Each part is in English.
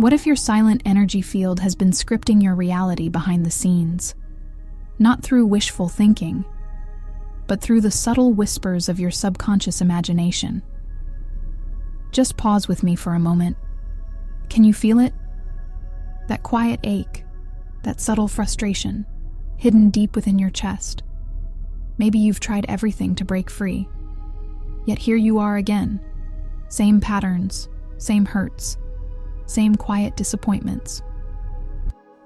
What if your silent energy field has been scripting your reality behind the scenes? Not through wishful thinking, but through the subtle whispers of your subconscious imagination. Just pause with me for a moment. Can you feel it? That quiet ache, that subtle frustration, hidden deep within your chest. Maybe you've tried everything to break free. Yet here you are again. Same patterns, same hurts, same quiet disappointments.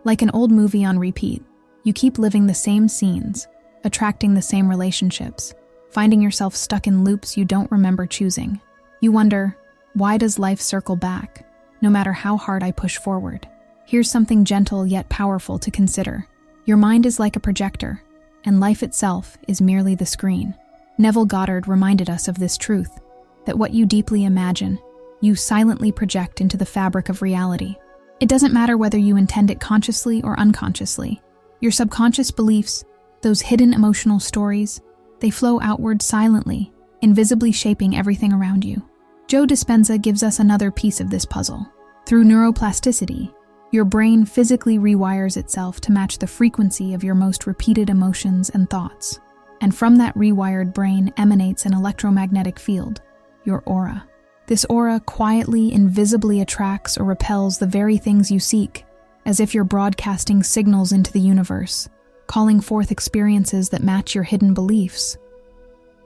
Like an old movie on repeat, you keep living the same scenes, attracting the same relationships, finding yourself stuck in loops you don't remember choosing. You wonder, why does life circle back, no matter how hard I push forward? Here's something gentle yet powerful to consider. Your mind is like a projector, and life itself is merely the screen. Neville Goddard reminded us of this truth, that what you deeply imagine, you silently project into the fabric of reality. It doesn't matter whether you intend it consciously or unconsciously. Your subconscious beliefs, those hidden emotional stories, they flow outward silently, invisibly shaping everything around you. Joe Dispenza gives us another piece of this puzzle. Through neuroplasticity, your brain physically rewires itself to match the frequency of your most repeated emotions and thoughts. And from that rewired brain emanates an electromagnetic field, your aura. This aura quietly, invisibly attracts or repels the very things you seek, as if you're broadcasting signals into the universe, calling forth experiences that match your hidden beliefs.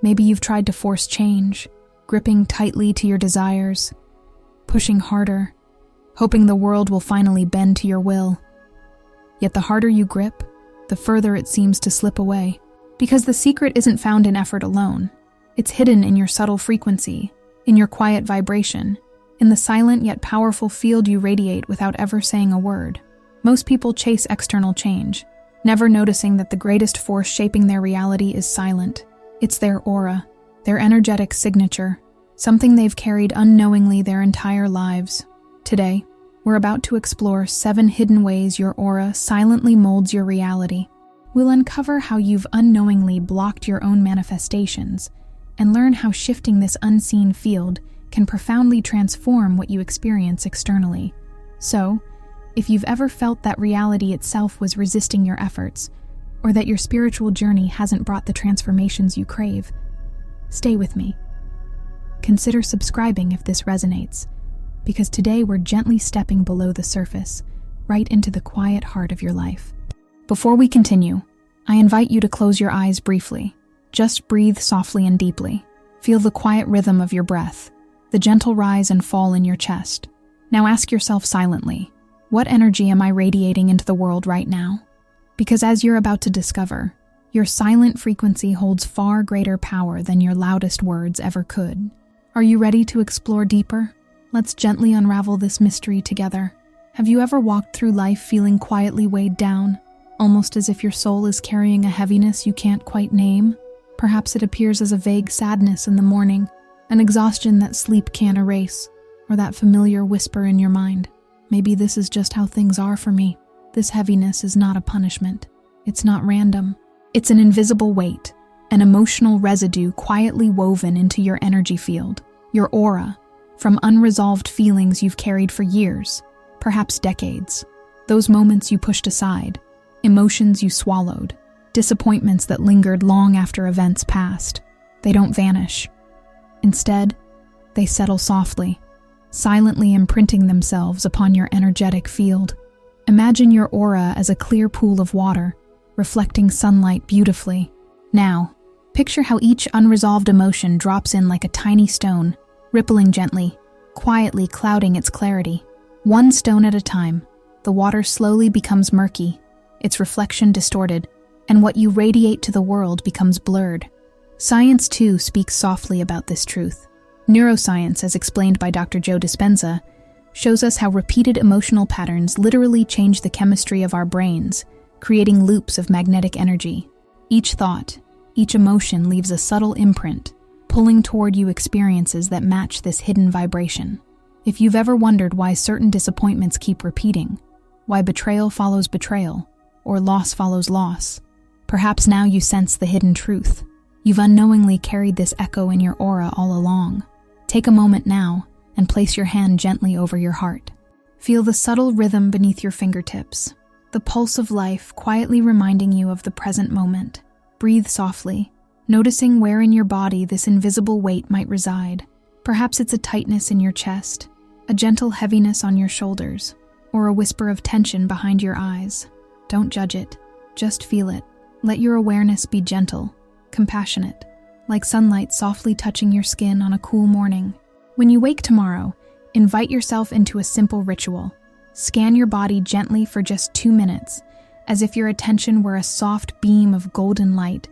Maybe you've tried to force change, gripping tightly to your desires, pushing harder, hoping the world will finally bend to your will. Yet the harder you grip, the further it seems to slip away. Because the secret isn't found in effort alone. It's hidden in your subtle frequency, in your quiet vibration, in the silent yet powerful field you radiate without ever saying a word. Most people chase external change, never noticing that the greatest force shaping their reality is silent. It's their aura, their energetic signature, something they've carried unknowingly their entire lives. Today, we're about to explore 7 hidden ways your aura silently molds your reality. We'll uncover how you've unknowingly blocked your own manifestations and learn how shifting this unseen field can profoundly transform what you experience externally. So, if you've ever felt that reality itself was resisting your efforts, or that your spiritual journey hasn't brought the transformations you crave, stay with me. Consider subscribing if this resonates, because today we're gently stepping below the surface, right into the quiet heart of your life. Before we continue, I invite you to close your eyes briefly. Just breathe softly and deeply. Feel the quiet rhythm of your breath, the gentle rise and fall in your chest. Now ask yourself silently, what energy am I radiating into the world right now? Because as you're about to discover, your silent frequency holds far greater power than your loudest words ever could. Are you ready to explore deeper? Let's gently unravel this mystery together. Have you ever walked through life feeling quietly weighed down, almost as if your soul is carrying a heaviness you can't quite name? Perhaps it appears as a vague sadness in the morning, an exhaustion that sleep can't erase, or that familiar whisper in your mind. Maybe this is just how things are for me. This heaviness is not a punishment. It's not random. It's an invisible weight, an emotional residue quietly woven into your energy field, your aura, from unresolved feelings you've carried for years, perhaps decades. Those moments you pushed aside, emotions you swallowed, disappointments that lingered long after events passed. They don't vanish. Instead, they settle softly, silently imprinting themselves upon your energetic field. Imagine your aura as a clear pool of water, reflecting sunlight beautifully. Now, picture how each unresolved emotion drops in like a tiny stone, rippling gently, quietly clouding its clarity. One stone at a time, the water slowly becomes murky, its reflection distorted, and what you radiate to the world becomes blurred. Science, too, speaks softly about this truth. Neuroscience, as explained by Dr. Joe Dispenza, shows us how repeated emotional patterns literally change the chemistry of our brains, creating loops of magnetic energy. Each thought, each emotion leaves a subtle imprint, pulling toward you experiences that match this hidden vibration. If you've ever wondered why certain disappointments keep repeating, why betrayal follows betrayal, or loss follows loss, perhaps now you sense the hidden truth. You've unknowingly carried this echo in your aura all along. Take a moment now and place your hand gently over your heart. Feel the subtle rhythm beneath your fingertips, the pulse of life quietly reminding you of the present moment. Breathe softly, noticing where in your body this invisible weight might reside. Perhaps it's a tightness in your chest, a gentle heaviness on your shoulders, or a whisper of tension behind your eyes. Don't judge it, just feel it. Let your awareness be gentle, compassionate, like sunlight softly touching your skin on a cool morning. When you wake tomorrow, invite yourself into a simple ritual. Scan your body gently for just 2 minutes, as if your attention were a soft beam of golden light,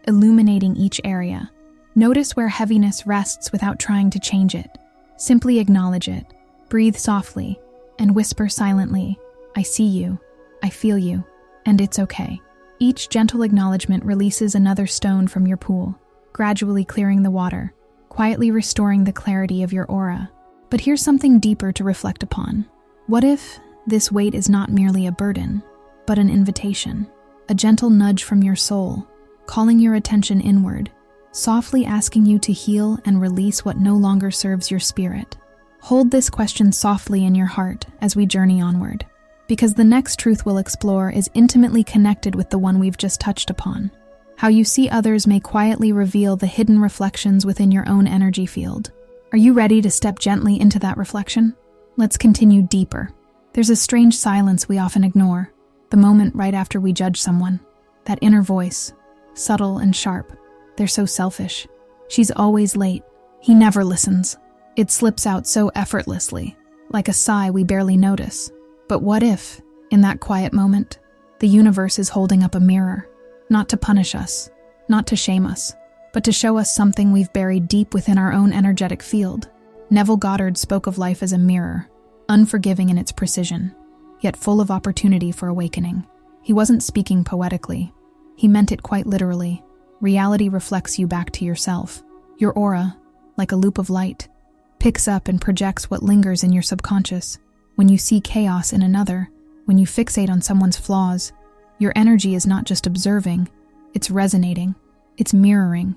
illuminating each area. Notice where heaviness rests without trying to change it. Simply acknowledge it. Breathe softly and whisper silently, "I see you, I feel you, and it's okay." Each gentle acknowledgement releases another stone from your pool, gradually clearing the water, quietly restoring the clarity of your aura. But here's something deeper to reflect upon. What if this weight is not merely a burden, but an invitation, a gentle nudge from your soul, calling your attention inward, softly asking you to heal and release what no longer serves your spirit? Hold this question softly in your heart as we journey onward, because the next truth we'll explore is intimately connected with the one we've just touched upon. How you see others may quietly reveal the hidden reflections within your own energy field. Are you ready to step gently into that reflection? Let's continue deeper. There's a strange silence we often ignore, the moment right after we judge someone. That inner voice, subtle and sharp. They're so selfish. She's always late. He never listens. It slips out so effortlessly, like a sigh we barely notice. But what if, in that quiet moment, the universe is holding up a mirror, not to punish us, not to shame us, but to show us something we've buried deep within our own energetic field? Neville Goddard spoke of life as a mirror, unforgiving in its precision, yet full of opportunity for awakening. He wasn't speaking poetically. He meant it quite literally. Reality reflects you back to yourself. Your aura, like a loop of light, picks up and projects what lingers in your subconscious. When you see chaos in another, when you fixate on someone's flaws, your energy is not just observing, it's resonating, it's mirroring.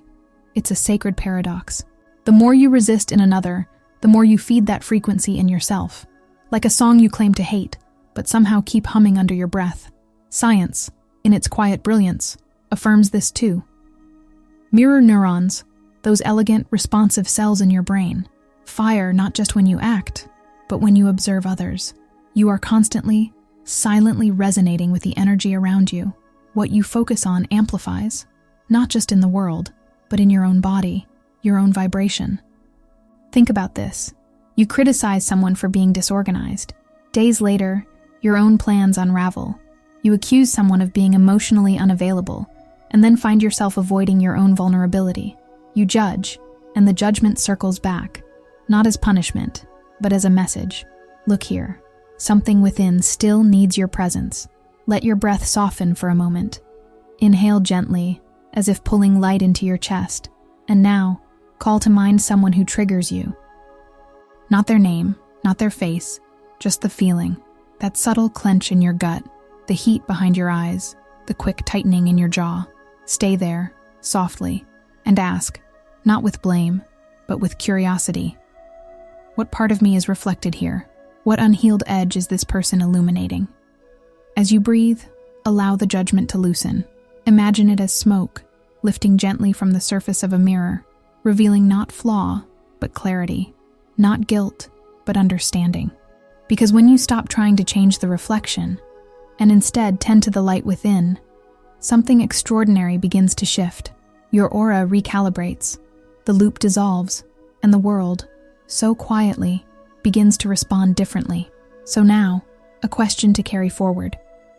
It's a sacred paradox. The more you resist in another, the more you feed that frequency in yourself. Like a song you claim to hate, but somehow keep humming under your breath. Science, in its quiet brilliance, affirms this too. Mirror neurons, those elegant, responsive cells in your brain, fire not just when you act, but when you observe others. You are constantly, silently resonating with the energy around you. What you focus on amplifies, not just in the world, but in your own body, your own vibration. Think about this. You criticize someone for being disorganized. Days later, your own plans unravel. You accuse someone of being emotionally unavailable, and then find yourself avoiding your own vulnerability. You judge, and the judgment circles back, not as punishment, but as a message. Look here. Something within still needs your presence. Let your breath soften for a moment. Inhale gently, as if pulling light into your chest. And now, call to mind someone who triggers you. Not their name, not their face, just the feeling. That subtle clench in your gut, the heat behind your eyes, the quick tightening in your jaw. Stay there, softly, and ask, not with blame, but with curiosity. What part of me is reflected here? What unhealed edge is this person illuminating? As you breathe, allow the judgment to loosen. Imagine it as smoke, lifting gently from the surface of a mirror, revealing not flaw, but clarity, not guilt, but understanding. Because when you stop trying to change the reflection, and instead tend to the light within, something extraordinary begins to shift. Your aura recalibrates, the loop dissolves, and the world, so quietly, begins to respond differently. So now, a question to carry forward.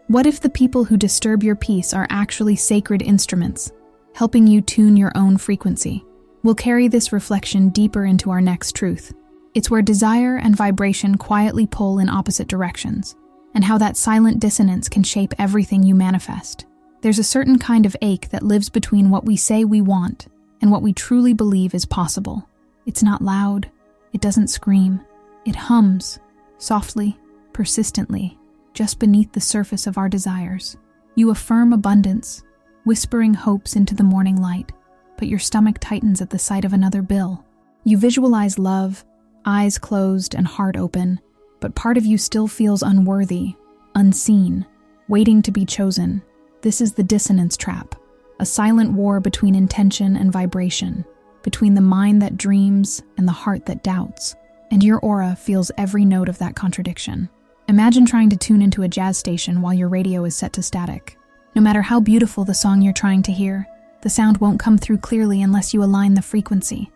What if the people who disturb your peace are actually sacred instruments, helping you tune your own frequency? We'll carry this reflection deeper into our next truth. It's where desire and vibration quietly pull in opposite directions, and how that silent dissonance can shape everything you manifest. There's a certain kind of ache that lives between what we say we want and what we truly believe is possible. It's not loud, it doesn't scream, it hums, softly, persistently, just beneath the surface of our desires. You affirm abundance, whispering hopes into the morning light, but your stomach tightens at the sight of another bill. You visualize love, eyes closed and heart open, but part of you still feels unworthy, unseen, waiting to be chosen. This is the dissonance trap, a silent war between intention and vibration, between the mind that dreams and the heart that doubts. And your aura feels every note of that contradiction. Imagine trying to tune into a jazz station while your radio is set to static. No matter how beautiful the song you're trying to hear, the sound won't come through clearly unless you align the frequency.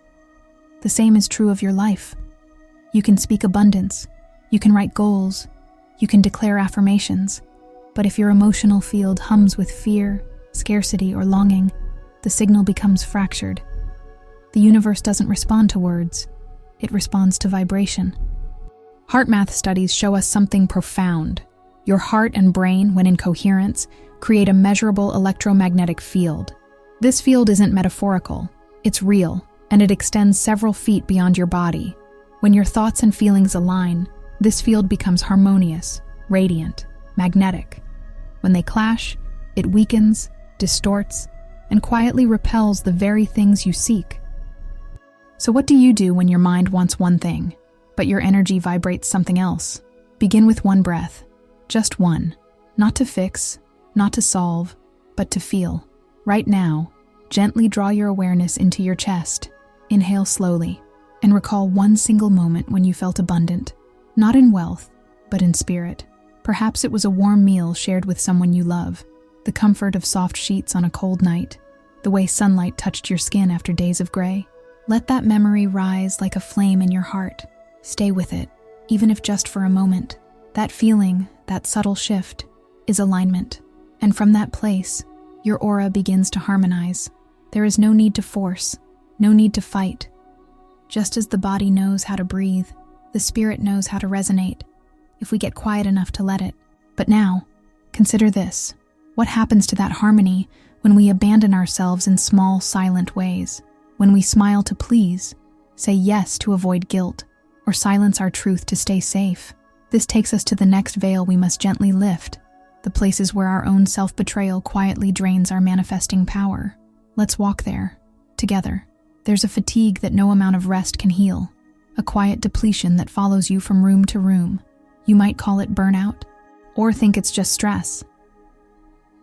The same is true of your life. You can speak abundance, you can write goals, you can declare affirmations, but if your emotional field hums with fear, scarcity, or longing, the signal becomes fractured. The universe doesn't respond to words, it responds to vibration. Heart math studies show us something profound. Your heart and brain, when in coherence, create a measurable electromagnetic field. This field isn't metaphorical, it's real, and it extends several feet beyond your body. When your thoughts and feelings align, this field becomes harmonious, radiant, magnetic. When they clash, it weakens, distorts, and quietly repels the very things you seek. So what do you do when your mind wants one thing, but your energy vibrates something else? Begin with one breath, just one, not to fix, not to solve, but to feel. Right now, gently draw your awareness into your chest. Inhale slowly, and recall one single moment when you felt abundant, not in wealth, but in spirit. Perhaps it was a warm meal shared with someone you love, the comfort of soft sheets on a cold night, the way sunlight touched your skin after days of gray. Let that memory rise like a flame in your heart. Stay with it, even if just for a moment. That feeling, that subtle shift, is alignment. And from that place, your aura begins to harmonize. There is no need to force, no need to fight. Just as the body knows how to breathe, the spirit knows how to resonate, if we get quiet enough to let it. But now, consider this. What happens to that harmony when we abandon ourselves in small, silent ways? When we smile to please, say yes to avoid guilt, or silence our truth to stay safe? This takes us to the next veil we must gently lift, the places where our own self-betrayal quietly drains our manifesting power. Let's walk there, together. There's a fatigue that no amount of rest can heal, a quiet depletion that follows you from room to room. You might call it burnout, or think it's just stress.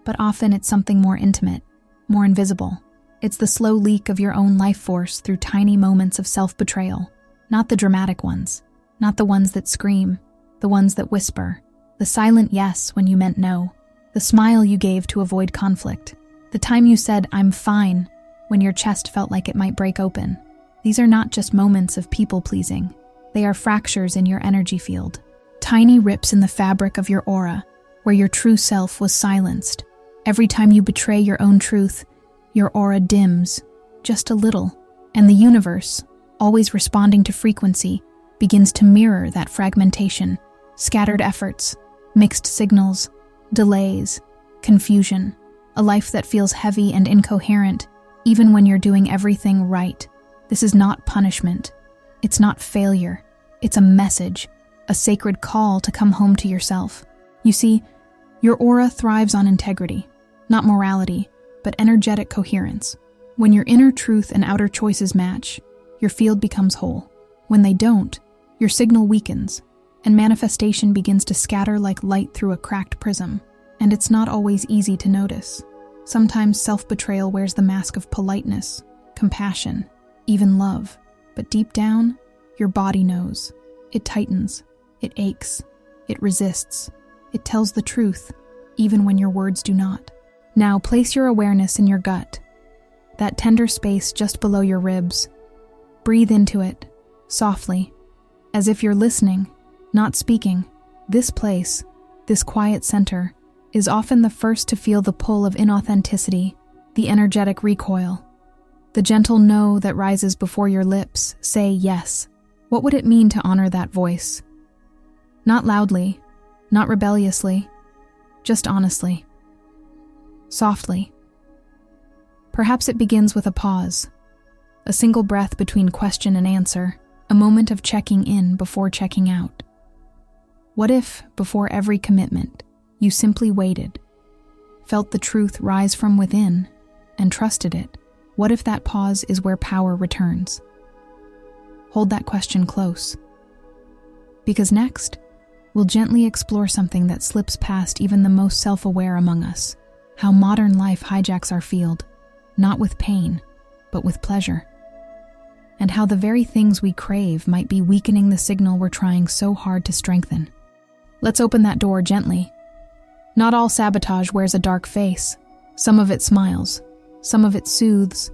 But often it's something more intimate, more invisible. It's the slow leak of your own life force through tiny moments of self-betrayal, not the dramatic ones, not the ones that scream, the ones that whisper, the silent yes when you meant no, the smile you gave to avoid conflict, the time you said, "I'm fine," when your chest felt like it might break open. These are not just moments of people-pleasing. They are fractures in your energy field, tiny rips in the fabric of your aura, where your true self was silenced. Every time you betray your own truth, your aura dims, just a little, and the universe, always responding to frequency, begins to mirror that fragmentation. Scattered efforts, mixed signals, delays, confusion, a life that feels heavy and incoherent, even when you're doing everything right. This is not punishment. It's not failure. It's a message, a sacred call to come home to yourself. You see, your aura thrives on integrity, not morality, but energetic coherence. When your inner truth and outer choices match, your field becomes whole. When they don't, your signal weakens, and manifestation begins to scatter like light through a cracked prism. And it's not always easy to notice. Sometimes self-betrayal wears the mask of politeness, compassion, even love. But deep down, your body knows. It tightens, it aches, it resists, it tells the truth, even when your words do not. Now place your awareness in your gut, that tender space just below your ribs. Breathe into it, softly, as if you're listening, not speaking. This place, this quiet center, is often the first to feel the pull of inauthenticity, the energetic recoil. The gentle no that rises before your lips say yes. What would it mean to honor that voice? Not loudly, not rebelliously, just honestly. Softly. Perhaps it begins with a pause, a single breath between question and answer, a moment of checking in before checking out. What if, before every commitment, you simply waited, felt the truth rise from within, and trusted it? What if that pause is where power returns? Hold that question close. Because next, we'll gently explore something that slips past even the most self-aware among us: how modern life hijacks our field, not with pain, but with pleasure. And how the very things we crave might be weakening the signal we're trying so hard to strengthen. Let's open that door gently. Not all sabotage wears a dark face. Some of it smiles, some of it soothes,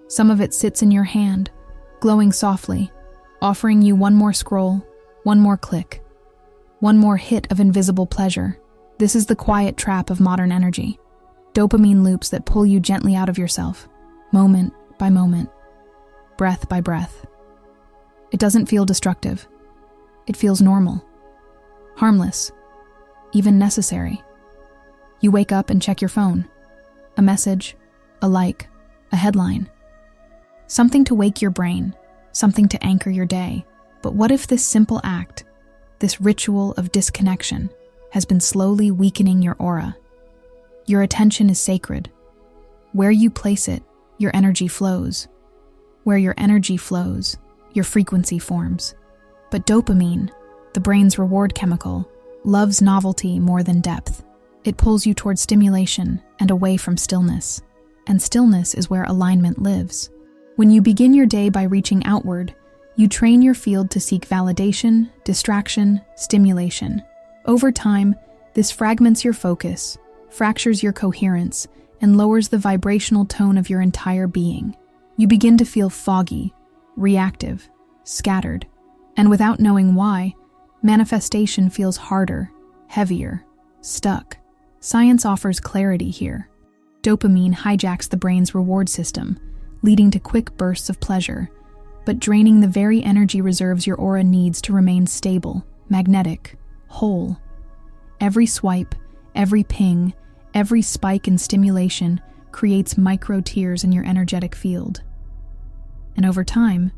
some of it sits in your hand, glowing softly, offering you one more scroll, one more click, one more hit of invisible pleasure. This is the quiet trap of modern energy. Dopamine loops that pull you gently out of yourself, moment by moment, breath by breath. It doesn't feel destructive. It feels normal, harmless, even necessary. You wake up and check your phone. A message, a like, a headline. Something to wake your brain, something to anchor your day. But what if this simple act, this ritual of disconnection, has been slowly weakening your aura? Your attention is sacred. Where you place it, your energy flows. Where your energy flows, your frequency forms. But dopamine, the brain's reward chemical, loves novelty more than depth. It pulls you toward stimulation and away from stillness. And stillness is where alignment lives. When you begin your day by reaching outward, you train your field to seek validation, distraction, stimulation. Over time, this fragments your focus, fractures your coherence, and lowers the vibrational tone of your entire being. You begin to feel foggy, reactive, scattered, and without knowing why, manifestation feels harder, heavier, stuck. Science offers clarity here. Dopamine hijacks the brain's reward system, leading to quick bursts of pleasure, but draining the very energy reserves your aura needs to remain stable, magnetic, whole. Every swipe, every ping, every spike in stimulation creates micro tears in your energetic field. And over time,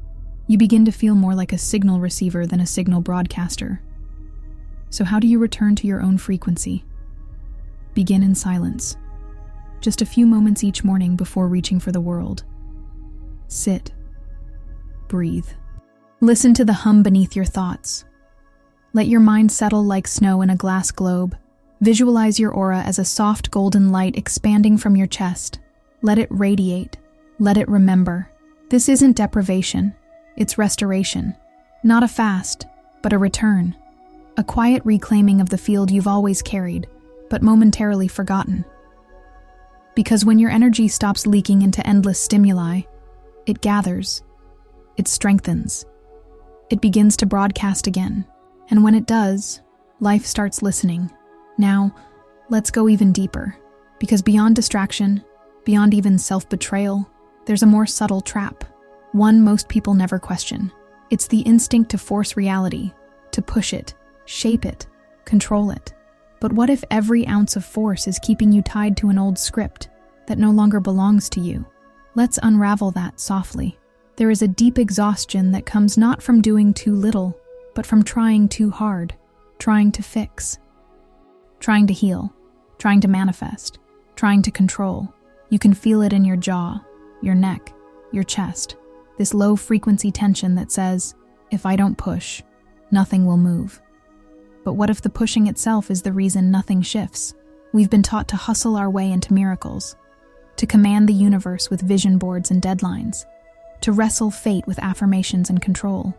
you begin to feel more like a signal receiver than a signal broadcaster. So how do you return to your own frequency? Begin in silence. Just a few moments each morning before reaching for the world. Sit. Breathe. Listen to the hum beneath your thoughts. Let your mind settle like snow in a glass globe. Visualize your aura as a soft golden light expanding from your chest. Let it radiate. Let it remember. This isn't deprivation. It's restoration. Not a fast, but a return. A quiet reclaiming of the field you've always carried, but momentarily forgotten. Because when your energy stops leaking into endless stimuli, it gathers. It strengthens. It begins to broadcast again. And when it does, life starts listening. Now, let's go even deeper. Because beyond distraction, beyond even self-betrayal, there's a more subtle trap. One most people never question. It's the instinct to force reality, to push it, shape it, control it. But what if every ounce of force is keeping you tied to an old script that no longer belongs to you? Let's unravel that softly. There is a deep exhaustion that comes not from doing too little, but from trying too hard, trying to fix, trying to heal, trying to manifest, trying to control. You can feel it in your jaw, your neck, your chest. This low-frequency tension that says, if I don't push, nothing will move. But what if the pushing itself is the reason nothing shifts? We've been taught to hustle our way into miracles, to command the universe with vision boards and deadlines, to wrestle fate with affirmations and control.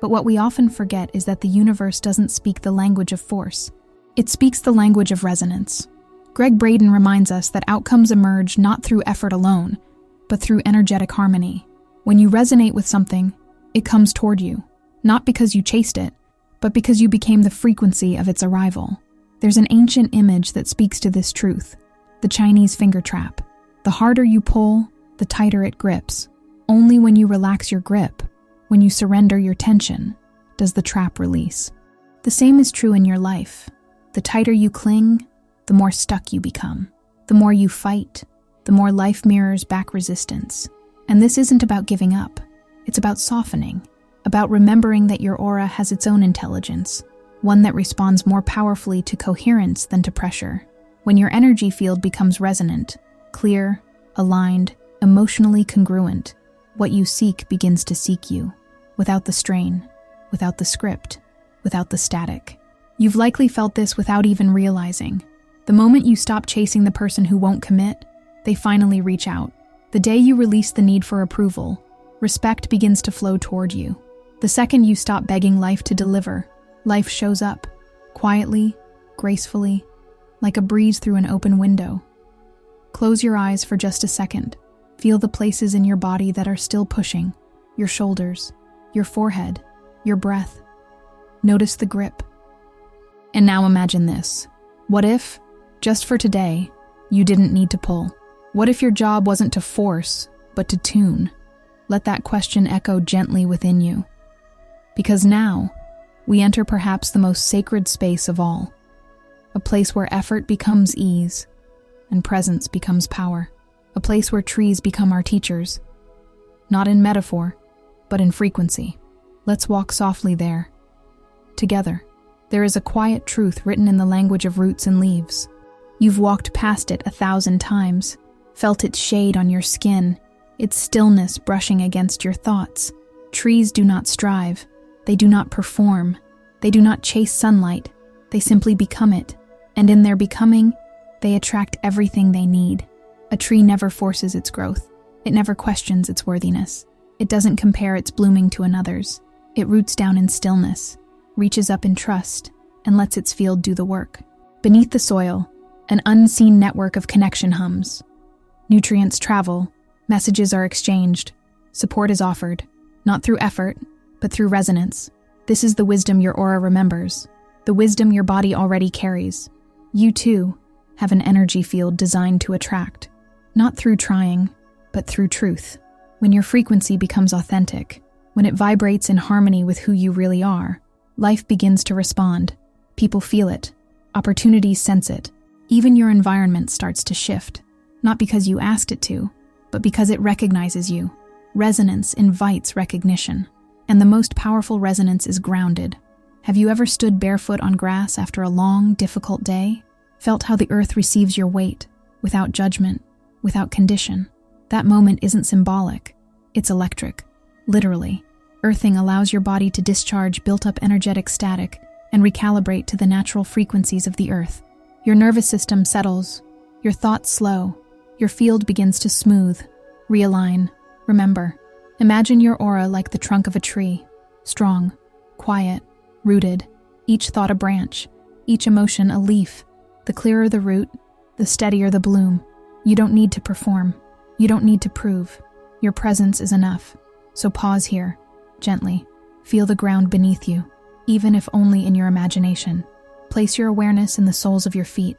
But what we often forget is that the universe doesn't speak the language of force. It speaks the language of resonance. Greg Braden reminds us that outcomes emerge not through effort alone, but through energetic harmony. When you resonate with something, it comes toward you, not because you chased it, but because you became the frequency of its arrival. There's an ancient image that speaks to this truth, the Chinese finger trap. The harder you pull, the tighter it grips. Only when you relax your grip, when you surrender your tension, does the trap release. The same is true in your life. The tighter you cling, the more stuck you become. The more you fight, the more life mirrors back resistance. And this isn't about giving up. It's about softening, about remembering that your aura has its own intelligence, one that responds more powerfully to coherence than to pressure. When your energy field becomes resonant, clear, aligned, emotionally congruent, what you seek begins to seek you, without the strain, without the script, without the static. You've likely felt this without even realizing. The moment you stop chasing the person who won't commit, they finally reach out. The day you release the need for approval, respect begins to flow toward you. The second you stop begging life to deliver, life shows up, quietly, gracefully, like a breeze through an open window. Close your eyes for just a second. Feel the places in your body that are still pushing, your shoulders, your forehead, your breath. Notice the grip. And now imagine this. What if, just for today, you didn't need to pull? What if your job wasn't to force, but to tune? Let that question echo gently within you. Because now, we enter perhaps the most sacred space of all. A place where effort becomes ease, and presence becomes power. A place where trees become our teachers. Not in metaphor, but in frequency. Let's walk softly there. Together. There is a quiet truth written in the language of roots and leaves. You've walked past it 1,000 times, felt its shade on your skin, its stillness brushing against your thoughts. Trees do not strive. They do not perform. They do not chase sunlight. They simply become it. And in their becoming, they attract everything they need. A tree never forces its growth. It never questions its worthiness. It doesn't compare its blooming to another's. It roots down in stillness, reaches up in trust, and lets its field do the work. Beneath the soil, an unseen network of connection hums. Nutrients travel, messages are exchanged, support is offered, not through effort, but through resonance. This is the wisdom your aura remembers, the wisdom your body already carries. You, too, have an energy field designed to attract, not through trying, but through truth. When your frequency becomes authentic, when it vibrates in harmony with who you really are, life begins to respond. People feel it. Opportunities sense it. Even your environment starts to shift, not because you asked it to, but because it recognizes you. Resonance invites recognition, and the most powerful resonance is grounded. Have you ever stood barefoot on grass after a long, difficult day? Felt how the earth receives your weight, without judgment, without condition? That moment isn't symbolic. It's electric. Literally. Earthing allows your body to discharge built-up energetic static and recalibrate to the natural frequencies of the earth. Your nervous system settles, your thoughts slow, your field begins to smooth, realign. Remember, imagine your aura like the trunk of a tree, strong, quiet, rooted, each thought a branch, each emotion a leaf. The clearer the root, the steadier the bloom. You don't need to perform. You don't need to prove. Your presence is enough. So pause here. Gently, feel the ground beneath you, even if only in your imagination. Place your awareness in the soles of your feet.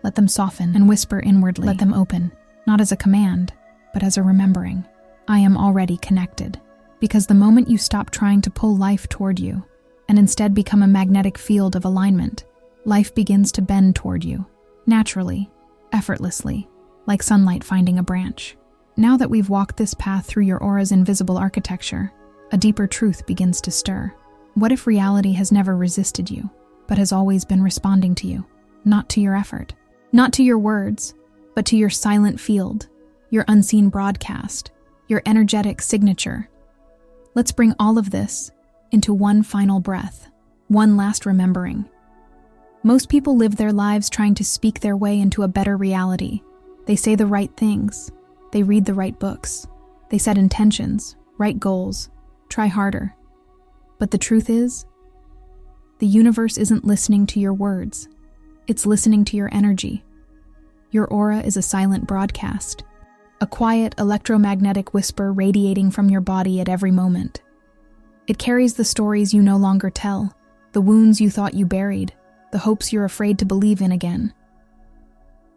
Let them soften and whisper inwardly. Let them open, not as a command, but as a remembering. I am already connected. Because the moment you stop trying to pull life toward you, and instead become a magnetic field of alignment, life begins to bend toward you, naturally, effortlessly, like sunlight finding a branch. Now that we've walked this path through your aura's invisible architecture, a deeper truth begins to stir. What if reality has never resisted you, but has always been responding to you? Not to your effort, not to your words, but to your silent field, your unseen broadcast, your energetic signature. Let's bring all of this into one final breath, one last remembering. Most people live their lives trying to speak their way into a better reality. They say the right things, they read the right books, they set intentions, write goals, try harder. But the truth is, the universe isn't listening to your words. It's listening to your energy. Your aura is a silent broadcast, a quiet electromagnetic whisper radiating from your body at every moment. It carries the stories you no longer tell, the wounds you thought you buried, the hopes you're afraid to believe in again.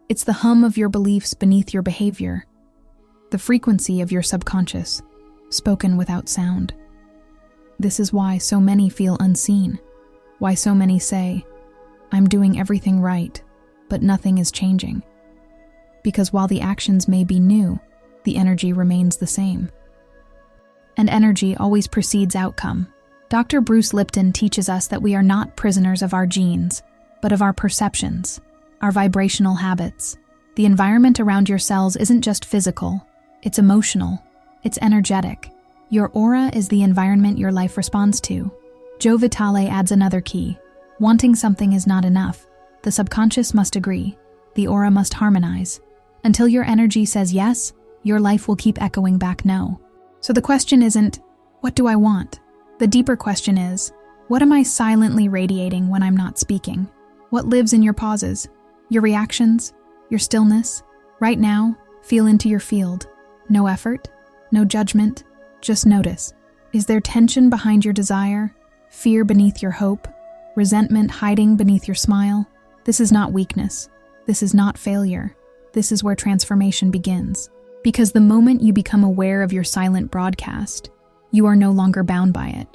It's the hum of your beliefs beneath your behavior, the frequency of your subconscious, spoken without sound. This is why so many feel unseen, why so many say, "I'm doing everything right, but nothing is changing." Because while the actions may be new, the energy remains the same. And energy always precedes outcome. Dr. Bruce Lipton teaches us that we are not prisoners of our genes, but of our perceptions, our vibrational habits. The environment around your cells isn't just physical, it's emotional, it's energetic. Your aura is the environment your life responds to. Joe Vitale adds another key. Wanting something is not enough. The subconscious must agree. The aura must harmonize. Until your energy says yes, your life will keep echoing back no. So the question isn't, what do I want? The deeper question is, what am I silently radiating when I'm not speaking? What lives in your pauses, your reactions, your stillness? Right now, feel into your field. No effort, no judgment, just notice. Is there tension behind your desire? Fear beneath your hope? Resentment hiding beneath your smile? This is not weakness. This is not failure. This is where transformation begins. Because the moment you become aware of your silent broadcast, you are no longer bound by it.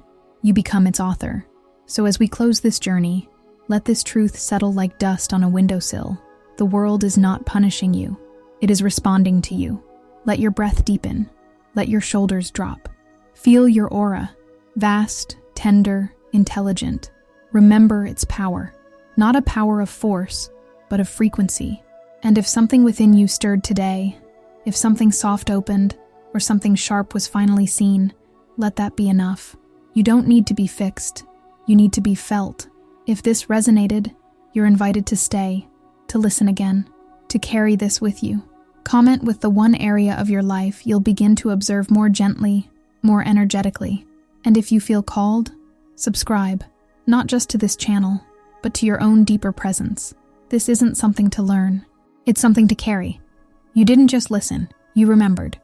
You become its author. So as we close this journey, let this truth settle like dust on a windowsill. The world is not punishing you. It is responding to you. Let your breath deepen. Let your shoulders drop. Feel your aura. Vast, tender, intelligent. Remember its power. Not a power of force, but of frequency. And if something within you stirred today, if something soft opened, or something sharp was finally seen, let that be enough. You don't need to be fixed. You need to be felt. If this resonated, you're invited to stay, to listen again, to carry this with you. Comment with the one area of your life you'll begin to observe more gently, more energetically. And if you feel called, subscribe, not just to this channel, but to your own deeper presence. This isn't something to learn. It's something to carry. You didn't just listen, you remembered.